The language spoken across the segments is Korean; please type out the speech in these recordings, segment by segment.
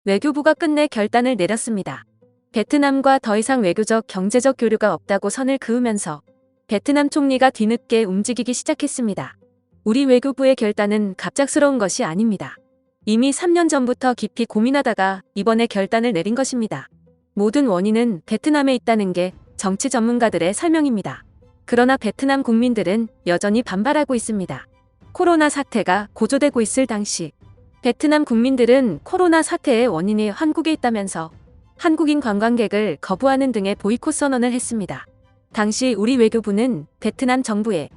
외교부가 끝내 결단을 내렸습니다. 베트남과 더 이상 외교적 경제적 교류가 없다고 선을 그으면서 베트남 총리가 뒤늦게 움직이기 시작했습니다. 우리 외교부의 결단은 갑작스러운 것이 아닙니다. 이미 3년 전부터 깊이 고민하다가 이번에 결단을 내린 것입니다. 모든 원인은 베트남에 있다는 게 정치 전문가들의 설명입니다. 그러나 베트남 국민들은 여전히 반발하고 있습니다. 코로나 사태가 고조되고 있을 당시 베트남 국민들은 코로나 사태의 원인이 한국에 있다면서 한국인 관광객을 거부하는 등의 보이콧 선언을 했습니다. 당시 우리 외교부는 베트남 정부에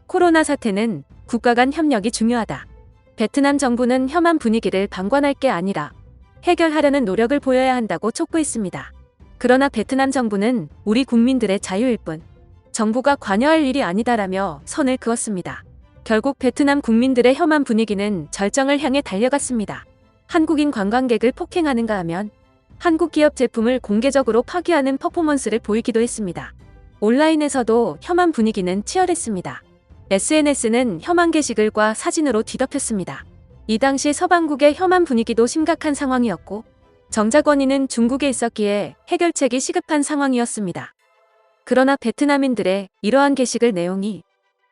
코로나 사태는 국가 간 협력이 중요하다. 베트남 정부는 혐한 분위기를 방관할 게 아니라 해결하려는 노력을 보여야 한다고 촉구했습니다. 그러나 베트남 정부는 우리 국민들의 자유일 뿐 정부가 관여할 일이 아니다라며 선을 그었습니다. 결국 베트남 국민들의 혐한 분위기는 절정을 향해 달려갔습니다. 한국인 관광객을 폭행하는가 하면 한국 기업 제품을 공개적으로 파기하는 퍼포먼스를 보이기도 했습니다. 온라인에서도 혐한 분위기는 치열했습니다. SNS는 혐한 게시글과 사진으로 뒤덮였습니다. 이 당시 서방국의 혐한 분위기도 심각한 상황이었고 정작 원인은 중국에 있었기에 해결책이 시급한 상황이었습니다. 그러나 베트남인들의 이러한 게시글 내용이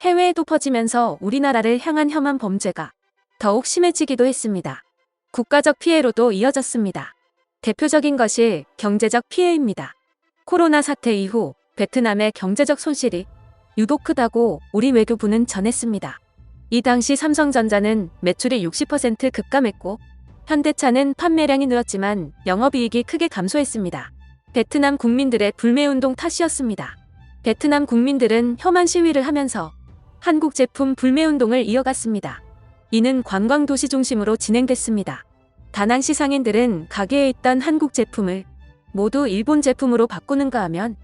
해외에도 퍼지면서 우리나라를 향한 혐한 범죄가 더욱 심해지기도 했습니다. 국가적 피해로도 이어졌습니다. 대표적인 것이 경제적 피해입니다. 코로나 사태 이후 베트남의 경제적 손실이 유독 크다고 우리 외교부는 전했습니다. 이 당시 삼성전자는 매출이 60% 급감했고 현대차는 판매량이 늘었지만 영업이익이 크게 감소했습니다. 베트남 국민들의 불매운동 탓이었습니다. 베트남 국민들은 혐한 시위를 하면서 한국 제품 불매운동을 이어갔습니다. 이는 관광도시 중심으로 진행됐습니다. 다낭시 상인들은 가게에 있던 한국 제품을 모두 일본 제품으로 바꾸는가 하면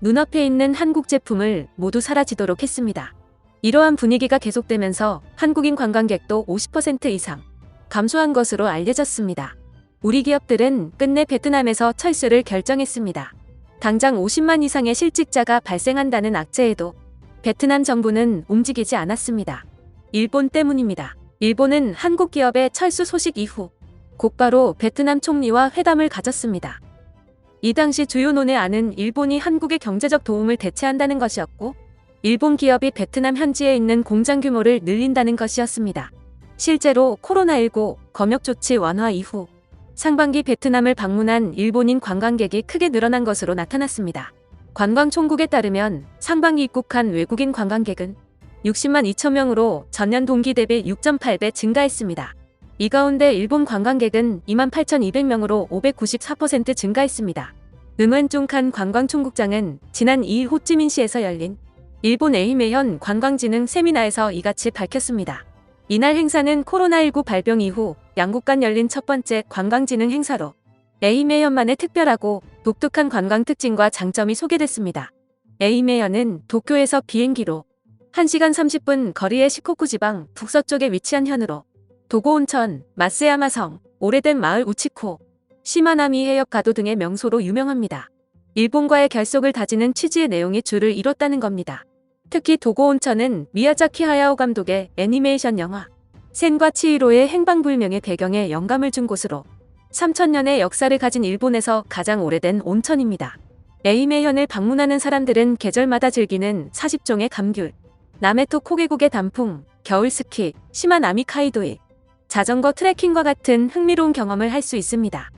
눈앞에 있는 한국 제품을 모두 사라지도록 했습니다. 이러한 분위기가 계속되면서 한국인 관광객도 50% 이상 감소한 것으로 알려졌습니다. 우리 기업들은 끝내 베트남에서 철수를 결정했습니다. 당장 50만 이상의 실직자가 발생한다는 악재에도 베트남 정부는 움직이지 않았습니다. 일본 때문입니다. 일본은 한국 기업의 철수 소식 이후 곧바로 베트남 총리와 회담을 가졌습니다. 이 당시 주요 논의안은 일본이 한국의 경제적 도움을 대체한다는 것이었고 일본 기업이 베트남 현지에 있는 공장 규모를 늘린다는 것이었습니다. 실제로 코로나19 검역 조치 완화 이후 상반기 베트남을 방문한 일본인 관광객이 크게 늘어난 것으로 나타났습니다. 관광총국에 따르면 상반기 입국한 외국인 관광객은 60만 2천 명으로 전년 동기 대비 6.8배 증가했습니다. 이 가운데 일본 관광객은 28,200명으로 594% 증가했습니다. 응원중칸 관광총국장은 지난 2일 호찌민시에서 열린 일본 에이메현 관광진흥 세미나에서 이같이 밝혔습니다. 이날 행사는 코로나19 발병 이후 양국 간 열린 첫 번째 관광진흥 행사로 에이메현만의 특별하고 독특한 관광 특징과 장점이 소개됐습니다. 에이메현은 도쿄에서 비행기로 1시간 30분 거리의 시코쿠 지방 북서쪽에 위치한 현으로 도고온천, 마쓰야마성, 오래된 마을 우치코, 시마나미 해역 가도 등의 명소로 유명합니다. 일본과의 결속을 다지는 취지의 내용이 줄을 이뤘다는 겁니다. 특히 도고온천은 미야자키 하야오 감독의 애니메이션 영화 센과 치히로의 행방불명의 배경에 영감을 준 곳으로 3000년의 역사를 가진 일본에서 가장 오래된 온천입니다. 에이메현을 방문하는 사람들은 계절마다 즐기는 40종의 감귤, 나메토 코계국의 단풍, 겨울 스키, 시마나미 카이도에 자전거 트레킹과 같은 흥미로운 경험을 할 수 있습니다.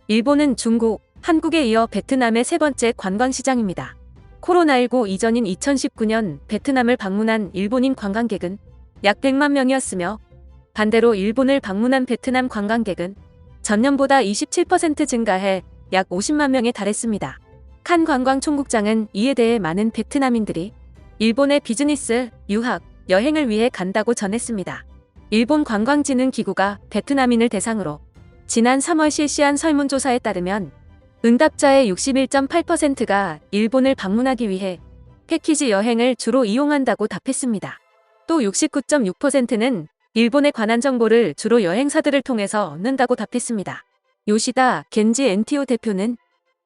일본은 중국, 한국에 이어 베트남의 세 번째 관광시장입니다. 코로나19 이전인 2019년 베트남을 방문한 일본인 관광객은 약 100만 명이었으며 반대로 일본을 방문한 베트남 관광객은 전년보다 27% 증가해 약 50만 명에 달했습니다. 칸 관광총국장은 이에 대해 많은 베트남인들이 일본의 비즈니스, 유학, 여행을 위해 간다고 전했습니다. 일본 관광진흥기구가 베트남인을 대상으로 지난 3월 실시한 설문조사에 따르면 응답자의 61.8%가 일본을 방문하기 위해 패키지 여행을 주로 이용한다고 답했습니다. 또 69.6%는 일본에 관한 정보를 주로 여행사들을 통해서 얻는다고 답했습니다. 요시다 겐지 엔티오 대표는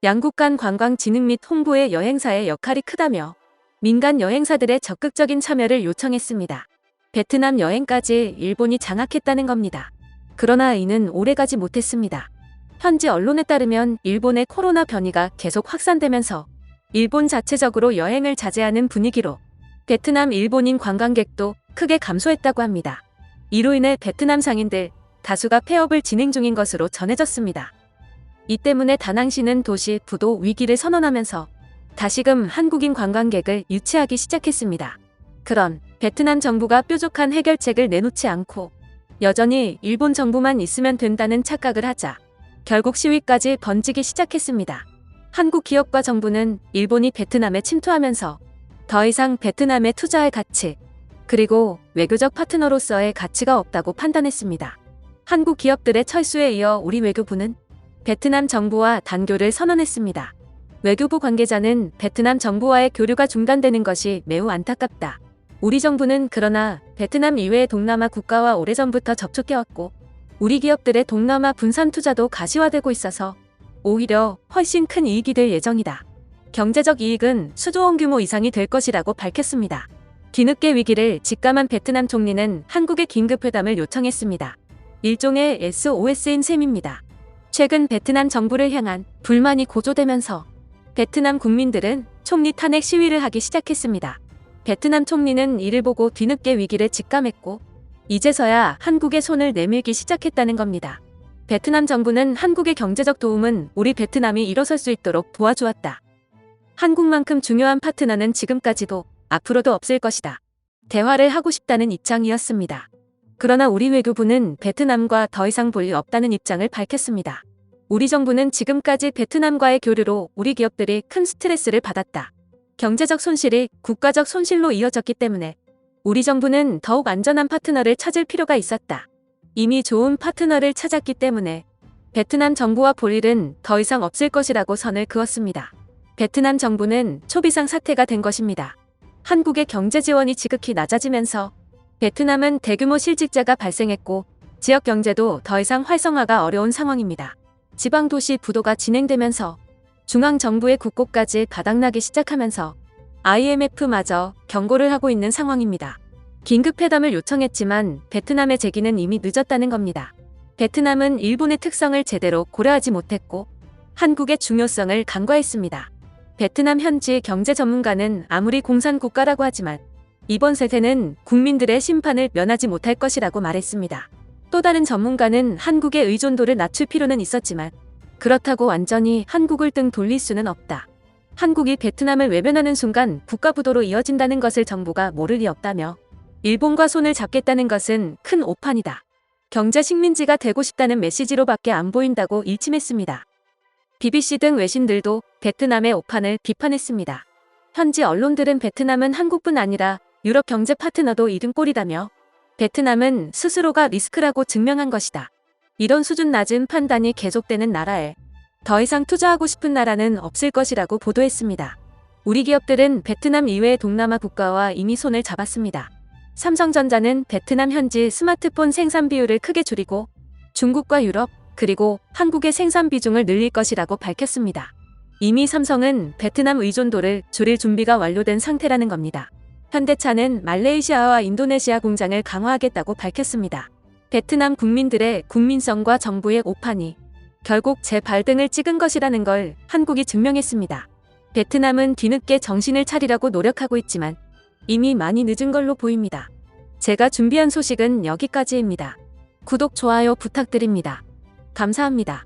양국 간 관광 진흥 및 홍보의 여행사의 역할이 크다며 민간 여행사들의 적극적인 참여를 요청했습니다. 베트남 여행까지 일본이 장악했다는 겁니다. 그러나 이는 오래가지 못했습니다. 현지 언론에 따르면 일본의 코로나 변이가 계속 확산되면서 일본 자체적으로 여행을 자제하는 분위기로 베트남 일본인 관광객도 크게 감소했다고 합니다. 이로 인해 베트남 상인들 다수가 폐업을 진행 중인 것으로 전해졌습니다. 이 때문에 다낭시는 도시 부도 위기를 선언하면서 다시금 한국인 관광객을 유치하기 시작했습니다. 그런 베트남 정부가 뾰족한 해결책을 내놓지 않고 여전히 일본 정부만 있으면 된다는 착각을 하자 결국 시위까지 번지기 시작했습니다. 한국 기업과 정부는 일본이 베트남에 침투하면서 더 이상 베트남에 투자할 가치, 그리고 외교적 파트너로서의 가치가 없다고 판단했습니다. 한국 기업들의 철수에 이어 우리 외교부는 베트남 정부와 단교를 선언했습니다. 외교부 관계자는 베트남 정부와의 교류가 중단되는 것이 매우 안타깝다. 우리 정부는 그러나 베트남 이외의 동남아 국가와 오래전부터 접촉해왔고 우리 기업들의 동남아 분산 투자도 가시화되고 있어서 오히려 훨씬 큰 이익이 될 예정이다. 경제적 이익은 수조원 규모 이상이 될 것이라고 밝혔습니다. 뒤늦게 위기를 직감한 베트남 총리는 한국의 긴급회담을 요청했습니다. 일종의 SOS인 셈입니다. 최근 베트남 정부를 향한 불만이 고조되면서 베트남 국민들은 총리 탄핵 시위를 하기 시작했습니다. 베트남 총리는 이를 보고 뒤늦게 위기를 직감했고 이제서야 한국의 손을 내밀기 시작했다는 겁니다. 베트남 정부는 한국의 경제적 도움은 우리 베트남이 일어설 수 있도록 도와주었다. 한국만큼 중요한 파트너는 지금까지도 앞으로도 없을 것이다. 대화를 하고 싶다는 입장이었습니다. 그러나 우리 외교부는 베트남과 더 이상 볼 일 없다는 입장을 밝혔습니다. 우리 정부는 지금까지 베트남과의 교류로 우리 기업들이 큰 스트레스를 받았다. 경제적 손실이 국가적 손실로 이어졌기 때문에 우리 정부는 더욱 안전한 파트너를 찾을 필요가 있었다. 이미 좋은 파트너를 찾았기 때문에 베트남 정부와 볼 일은 더 이상 없을 것이라고 선을 그었습니다. 베트남 정부는 초비상 사태가 된 것입니다. 한국의 경제 지원이 지극히 낮아지면서 베트남은 대규모 실직자가 발생했고 지역 경제도 더 이상 활성화가 어려운 상황입니다. 지방도시 부도가 진행되면서 중앙정부의 국고까지 바닥나기 시작하면서 IMF마저 경고를 하고 있는 상황입니다. 긴급회담을 요청했지만 베트남의 제기는 이미 늦었다는 겁니다. 베트남은 일본의 특성을 제대로 고려하지 못했고 한국의 중요성을 간과했습니다. 베트남 현지 경제 전문가는 아무리 공산국가라고 하지만 이번 세태는 국민들의 심판을 면하지 못할 것이라고 말했습니다. 또 다른 전문가는 한국의 의존도를 낮출 필요는 있었지만 그렇다고 완전히 한국을 등 돌릴 수는 없다. 한국이 베트남을 외면하는 순간 국가부도로 이어진다는 것을 정부가 모를 리 없다며 일본과 손을 잡겠다는 것은 큰 오판이다. 경제 식민지가 되고 싶다는 메시지로밖에 안 보인다고 일침했습니다. BBC 등 외신들도 베트남의 오판을 비판했습니다. 현지 언론들은 베트남은 한국뿐 아니라 유럽 경제 파트너도 잃은 꼴이다며 베트남은 스스로가 리스크라고 증명한 것이다. 이런 수준 낮은 판단이 계속되는 나라에 더 이상 투자하고 싶은 나라는 없을 것이라고 보도했습니다. 우리 기업들은 베트남 이외의 동남아 국가와 이미 손을 잡았습니다. 삼성전자는 베트남 현지 스마트폰 생산 비율을 크게 줄이고 중국과 유럽 그리고 한국의 생산 비중을 늘릴 것이라고 밝혔습니다. 이미 삼성은 베트남 의존도를 줄일 준비가 완료된 상태라는 겁니다. 현대차는 말레이시아와 인도네시아 공장을 강화하겠다고 밝혔습니다. 베트남 국민들의 국민성과 정부의 오판이 결국 제 발등을 찍은 것이라는 걸 한국이 증명했습니다. 베트남은 뒤늦게 정신을 차리려고 노력하고 있지만 이미 많이 늦은 걸로 보입니다. 제가 준비한 소식은 여기까지입니다. 구독, 좋아요 부탁드립니다. 감사합니다.